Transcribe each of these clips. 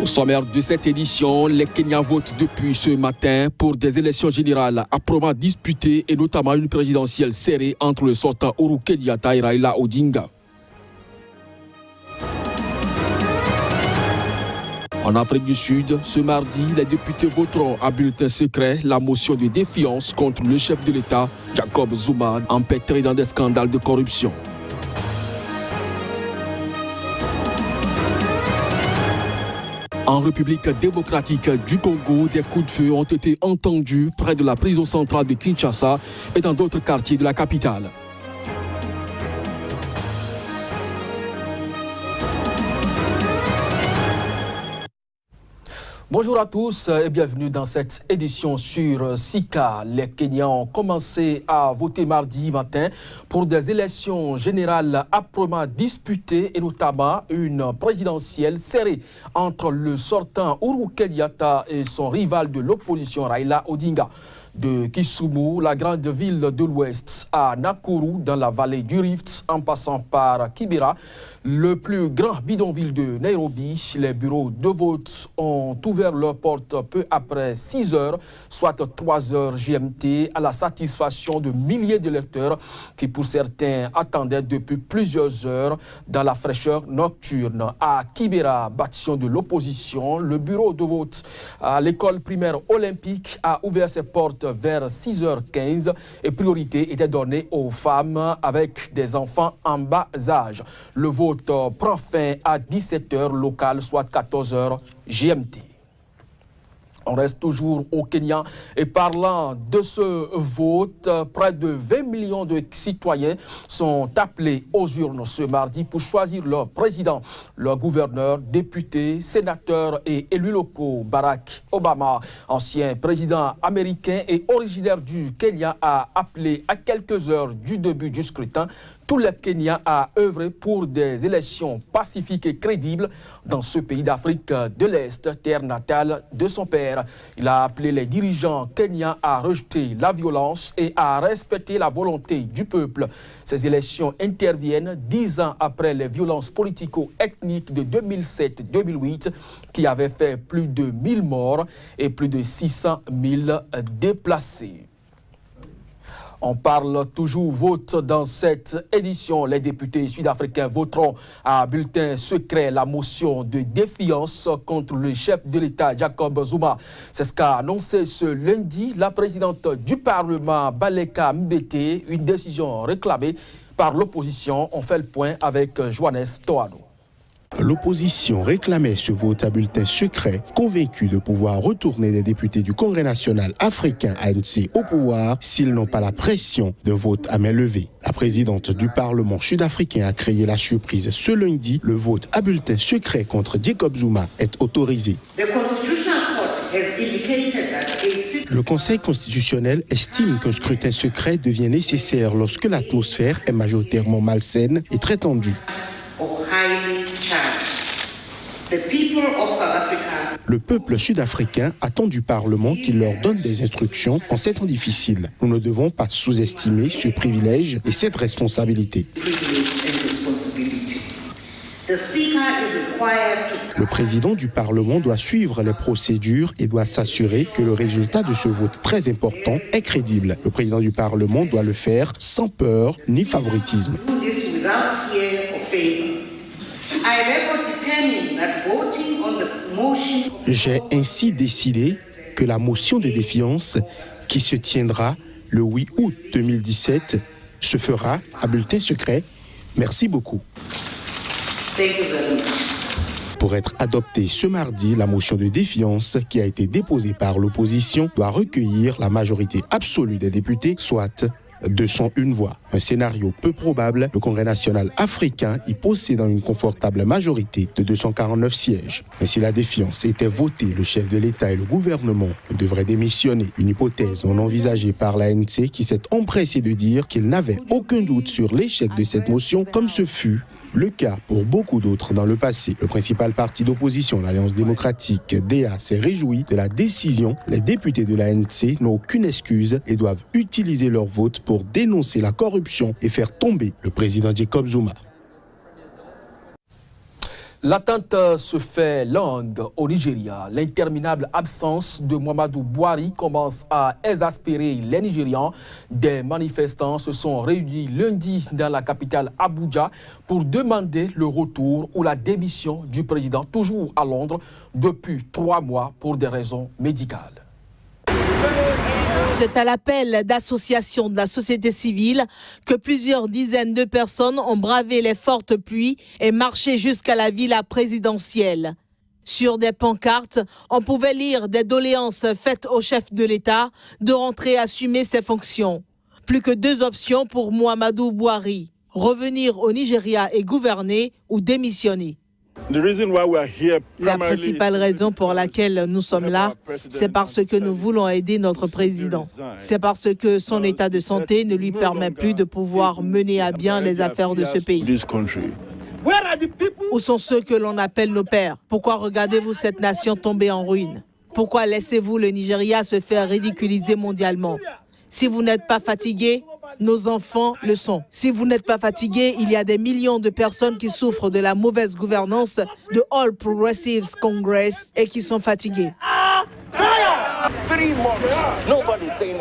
Au sommaire de cette édition, les Kenyans votent depuis ce matin pour des élections générales âprement disputées et notamment une présidentielle serrée entre le sortant Uhuru Kenyatta et Raila Odinga. En Afrique du Sud, ce mardi, les députés voteront à bulletin secret la motion de défiance contre le chef de l'État, Jacob Zuma, empêtré dans des scandales de corruption. En République démocratique du Congo, des coups de feu ont été entendus près de la prison centrale de Kinshasa et dans d'autres quartiers de la capitale. Bonjour à tous et bienvenue dans cette édition sur Sika. Les Kenyans ont commencé à voter mardi matin pour des élections générales âprement disputées et notamment une présidentielle serrée entre le sortant Uhuru Kenyatta et son rival de l'opposition Raila Odinga. De Kisumu, la grande ville de l'Ouest, à Nakuru, dans la vallée du Rift, en passant par Kibera, le plus grand bidonville de Nairobi, les bureaux de vote ont ouvert leurs portes peu après 6 heures, soit 3 heures GMT, à la satisfaction de milliers d'électeurs qui, pour certains, attendaient depuis plusieurs heures dans la fraîcheur nocturne. À Kibera, bâtiment de l'opposition, le bureau de vote à l'école primaire olympique a ouvert ses portes vers 6h15 et priorité était donnée aux femmes avec des enfants en bas âge. Le vote prend fin à 17h local, soit 14h GMT. On reste toujours au Kenya et parlant de ce vote, près de 20 millions de citoyens sont appelés aux urnes ce mardi pour choisir leur président, leur gouverneur, députés, sénateurs et élus locaux. Barack Obama, ancien président américain et originaire du Kenya, a appelé à quelques heures du début du scrutin tous les Kenyans à œuvrer pour des élections pacifiques et crédibles dans ce pays d'Afrique de l'Est, terre natale de son père. Il a appelé les dirigeants kenyans à rejeter la violence et à respecter la volonté du peuple. Ces élections interviennent 10 ans après les violences politico-ethniques de 2007-2008 qui avaient fait plus de 1000 morts et plus de 600 000 déplacés. On parle toujours vote dans cette édition. Les députés sud-africains voteront à bulletin secret la motion de défiance contre le chef de l'État, Jacob Zuma. C'est ce qu'a annoncé ce lundi la présidente du Parlement, Baleka Mbete, une décision réclamée par l'opposition. On fait le point avec Johannes Toano. L'opposition réclamait ce vote à bulletin secret, convaincue de pouvoir retourner des députés du Congrès national africain ANC au pouvoir s'ils n'ont pas la pression d'un vote à main levée. La présidente du Parlement sud-africain a créé la surprise. Ce lundi, le vote à bulletin secret contre Jacob Zuma est autorisé. Le Conseil constitutionnel estime qu'un scrutin secret devient nécessaire lorsque l'atmosphère est majoritairement malsaine et très tendue. Le peuple sud-africain attend du Parlement qu'il leur donne des instructions en ces temps difficiles. Nous ne devons pas sous-estimer ce privilège et cette responsabilité. Le président du Parlement doit suivre les procédures et doit s'assurer que le résultat de ce vote très important est crédible. Le président du Parlement doit le faire sans peur ni favoritisme. J'ai ainsi décidé que la motion de défiance qui se tiendra le 8 août 2017 se fera à bulletin secret. Merci beaucoup. Pour être adoptée ce mardi, la motion de défiance qui a été déposée par l'opposition doit recueillir la majorité absolue des députés, soit 201 voix. Un scénario peu probable, le Congrès national africain y possédant une confortable majorité de 249 sièges. Mais si la défiance était votée, le chef de l'État et le gouvernement devraient démissionner. Une hypothèse non envisagée par l'ANC qui s'est empressée de dire qu'il n'avait aucun doute sur l'échec de cette motion, comme ce fut le cas pour beaucoup d'autres dans le passé. Le principal parti d'opposition, l'Alliance démocratique, DA, s'est réjoui de la décision. Les députés de l'ANC n'ont aucune excuse et doivent utiliser leur vote pour dénoncer la corruption et faire tomber le président Jacob Zuma. L'attente se fait longue au Nigeria. L'interminable absence de Muhammadu Buhari commence à exaspérer les Nigérians. Des manifestants se sont réunis lundi dans la capitale Abuja pour demander le retour ou la démission du président, toujours à Londres, depuis 3 mois pour des raisons médicales. C'est à l'appel d'associations de la société civile que plusieurs dizaines de personnes ont bravé les fortes pluies et marché jusqu'à la villa présidentielle. Sur des pancartes, on pouvait lire des doléances faites au chef de l'État de rentrer assumer ses fonctions. Plus que 2 options pour Muhammadu Buhari: revenir au Nigeria et gouverner ou démissionner. La principale raison pour laquelle nous sommes là, c'est parce que nous voulons aider notre président. C'est parce que son état de santé ne lui permet plus de pouvoir mener à bien les affaires de ce pays. Où sont ceux que l'on appelle nos pères? Pourquoi regardez-vous cette nation tomber en ruine? Pourquoi laissez-vous le Nigeria se faire ridiculiser mondialement? Si vous n'êtes pas fatigué, nos enfants le sont. Si vous n'êtes pas fatigué, il y a des millions de personnes qui souffrent de la mauvaise gouvernance de All Progressives Congress et qui sont fatiguées.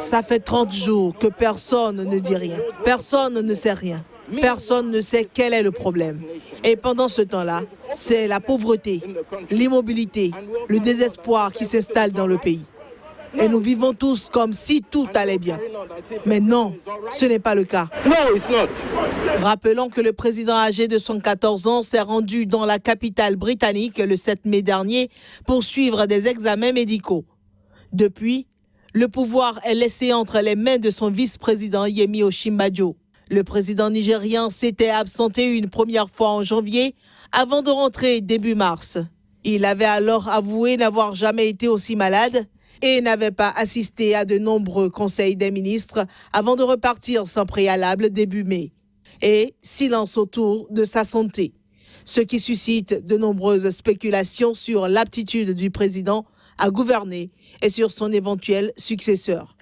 Ça fait 30 jours que personne ne dit rien. Personne ne sait rien. Personne ne sait quel est le problème. Et pendant ce temps-là, c'est la pauvreté, l'immobilité, le désespoir qui s'installe dans le pays. Et nous vivons tous comme si tout allait bien. Mais non, ce n'est pas le cas. Rappelons que le président âgé de 114 ans s'est rendu dans la capitale britannique le 7 mai dernier pour suivre des examens médicaux. Depuis, le pouvoir est laissé entre les mains de son vice-président Yemi Osinbajo. Le président nigérian s'était absenté une première fois en janvier avant de rentrer début mars. Il avait alors avoué n'avoir jamais été aussi malade et n'avait pas assisté à de nombreux conseils des ministres avant de repartir sans préalable début mai. Et silence autour de sa santé, ce qui suscite de nombreuses spéculations sur l'aptitude du président à gouverner et sur son éventuel successeur.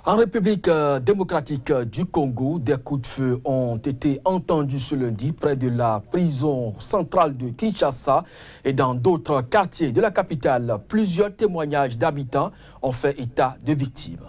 En République démocratique du Congo, des coups de feu ont été entendus ce lundi près de la prison centrale de Kinshasa et dans d'autres quartiers de la capitale. Plusieurs témoignages d'habitants ont fait état de victimes.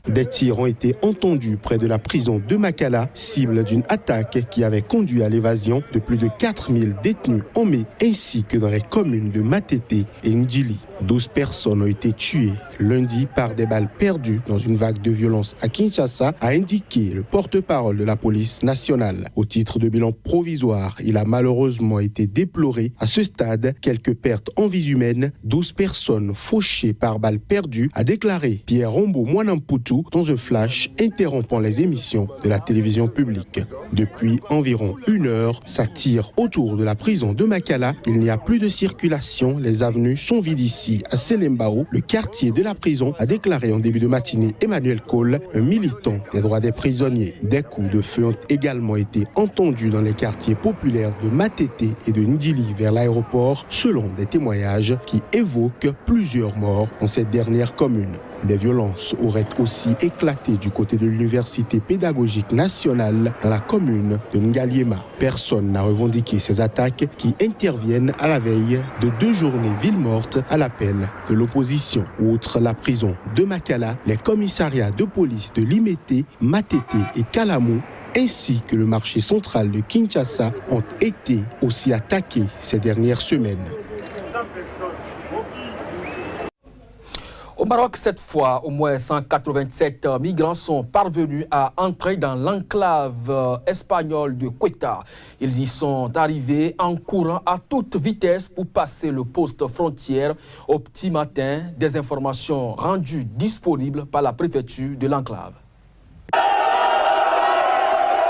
Des tirs ont été entendus près de la prison de Makala, cible d'une attaque qui avait conduit à l'évasion de plus de 4000 détenus en mai, ainsi que dans les communes de Matete et Ndjili. 12 personnes ont été tuées lundi par des balles perdues dans une vague de violence à Kinshasa, a indiqué le porte-parole de la police nationale. Au titre de bilan provisoire, il a malheureusement été déploré à ce stade quelques pertes en vies humaines, 12 personnes fauchées par balles perdues, a déclaré Pierre Rombo Mwanamputu dans un flash interrompant les émissions de la télévision publique. Depuis environ 1 heure, ça tire autour de la prison de Makala. Il n'y a plus de circulation, les avenues sont vides ici. À Selembao, le quartier de la prison, a déclaré en début de matinée Emmanuel Cole, un militant des droits des prisonniers. Des coups de feu ont également été entendus dans les quartiers populaires de Matete et de Ndjili vers l'aéroport, selon des témoignages qui évoquent plusieurs morts dans cette dernière commune. Des violences auraient aussi éclaté du côté de l'Université pédagogique nationale dans la commune de Ngaliema. Personne n'a revendiqué ces attaques qui interviennent à la veille de 2 journées ville morte à l'appel de l'opposition. Outre la prison de Makala, les commissariats de police de Limete, Matete et Kalamu ainsi que le marché central de Kinshasa ont été aussi attaqués ces dernières semaines. Au Maroc, cette fois, au moins 187 migrants sont parvenus à entrer dans l'enclave espagnole de Ceuta. Ils y sont arrivés en courant à toute vitesse pour passer le poste frontière au petit matin. Des informations rendues disponibles par la préfecture de l'enclave.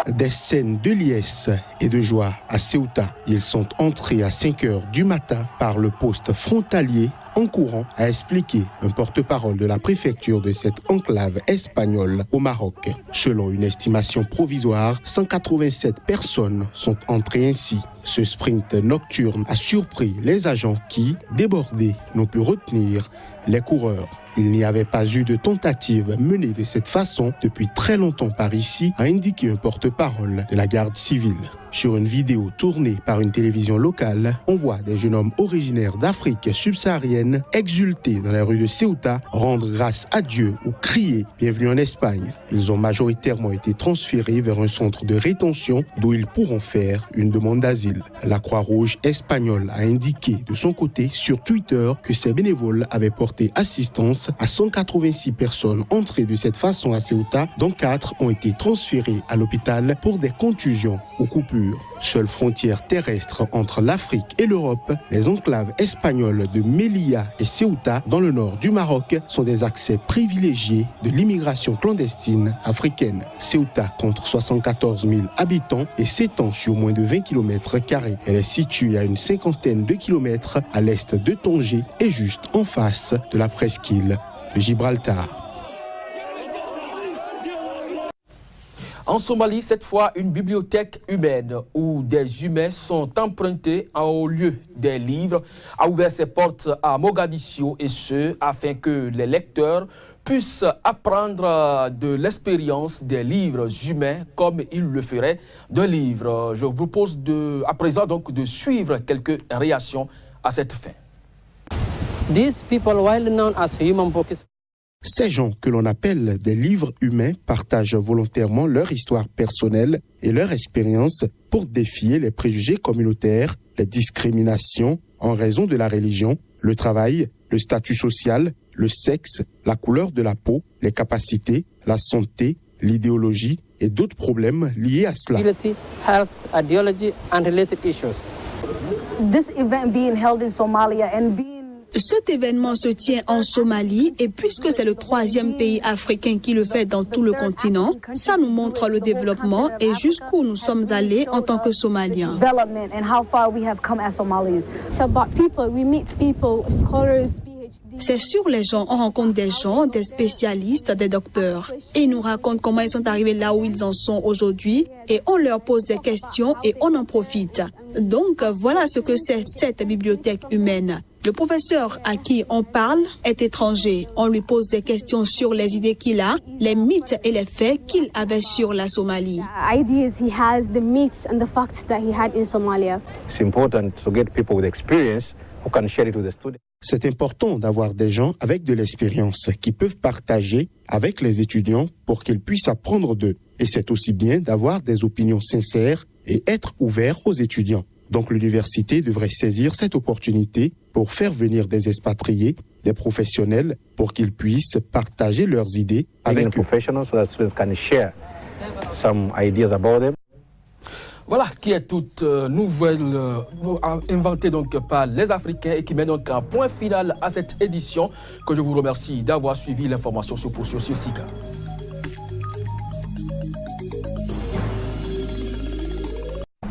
Des scènes de liesse et de joie à Ceuta. Ils sont entrés à 5 heures du matin par le poste frontalier en courant, a expliqué un porte-parole de la préfecture de cette enclave espagnole au Maroc. Selon une estimation provisoire, 187 personnes sont entrées ainsi. Ce sprint nocturne a surpris les agents qui, débordés, n'ont pu retenir les coureurs. Il n'y avait pas eu de tentative menée de cette façon depuis très longtemps par ici, a indiqué un porte-parole de la garde civile. Sur une vidéo tournée par une télévision locale, on voit des jeunes hommes originaires d'Afrique subsaharienne exulter dans les rues de Ceuta, rendre grâce à Dieu ou crier « Bienvenue en Espagne ». Ils ont majoritairement été transférés vers un centre de rétention d'où ils pourront faire une demande d'asile. La Croix-Rouge espagnole a indiqué de son côté sur Twitter que ses bénévoles avaient porté assistance à 186 personnes entrées de cette façon à Ceuta, dont 4 ont été transférées à l'hôpital pour des contusions ou coupures. Seule frontière terrestre entre l'Afrique et l'Europe, les enclaves espagnoles de Melilla et Ceuta, dans le nord du Maroc, sont des accès privilégiés de l'immigration clandestine africaine. Ceuta compte 74 000 habitants et s'étend sur moins de 20 km². Elle est située à une cinquantaine de kilomètres à l'est de Tanger et juste en face de la presqu'île de Gibraltar. En Somalie, cette fois, une bibliothèque humaine où des humains sont empruntés au lieu des livres a ouvert ses portes à Mogadiscio et ce, afin que les lecteurs puissent apprendre de l'expérience des livres humains comme ils le feraient d'un livre. Je vous propose à présent donc de suivre quelques réactions à cette fin. These people, while known as human books, Ces gens que l'on appelle des livres humains partagent volontairement leur histoire personnelle et leur expérience pour défier les préjugés communautaires, les discriminations en raison de la religion, le travail, le statut social, le sexe, la couleur de la peau, les capacités, la santé, l'idéologie et d'autres problèmes liés à cela. health, ideology, and related issues. This event being held in Somalia and being Cet événement se tient en Somalie et puisque c'est le 3e pays africain qui le fait dans tout le continent, ça nous montre le développement et jusqu'où nous sommes allés en tant que Somaliens. C'est sur les gens, on rencontre des gens, des spécialistes, des docteurs. Et ils nous racontent comment ils sont arrivés là où ils en sont aujourd'hui et on leur pose des questions et on en profite. Donc voilà ce que c'est cette bibliothèque humaine. Le professeur à qui on parle est étranger. On lui pose des questions sur les idées qu'il a, les mythes et les faits qu'il avait sur la Somalie. It's important to get people with experience who can share it with the students. C'est important d'avoir des gens avec de l'expérience qui peuvent partager avec les étudiants pour qu'ils puissent apprendre d'eux. Et c'est aussi bien d'avoir des opinions sincères et être ouvert aux étudiants. Donc l'université devrait saisir cette opportunité pour faire venir des expatriés, des professionnels, pour qu'ils puissent partager leurs idées avec eux. Professionals so that students can share some ideas about them. Voilà qui est toute nouvelle inventée donc par les Africains et qui met donc un point final à cette édition que je vous remercie d'avoir suivi. L'information se poursuit sur SICA.